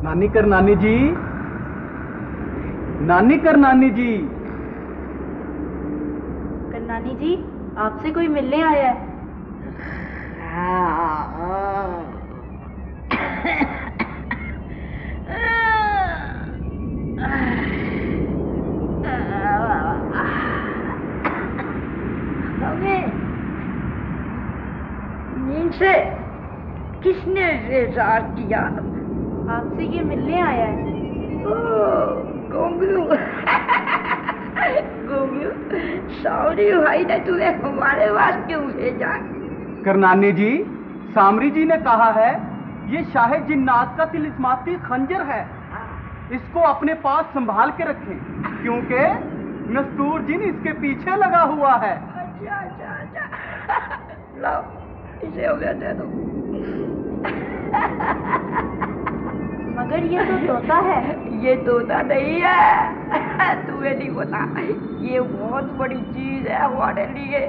नानी कर नानी जी, नानी कर नानी जी। नानी जी, आपसे कोई मिलने आया है। हमें नींद से किसने बेजार किया? आपसे ये मिलने आया है। गोंगलू गोंगलू, सावरी भाई ने तुम्हें हमारे पास क्यों भेजा? करनानी जी, सामरी जी ने कहा है ये शाहे जिन्नात का तिलिस्माती खंजर है, इसको अपने पास संभाल के रखें क्योंकि नस्तूर जिन इसके पीछे लगा हुआ है। अच्छा अच्छा अच्छा, लो इसे हो गया दे दो। मगर ये तो तोता है। ये तोता नहीं है, तुम्हें नहीं पता, ये बहुत बड़ी चीज है हमारे लिए।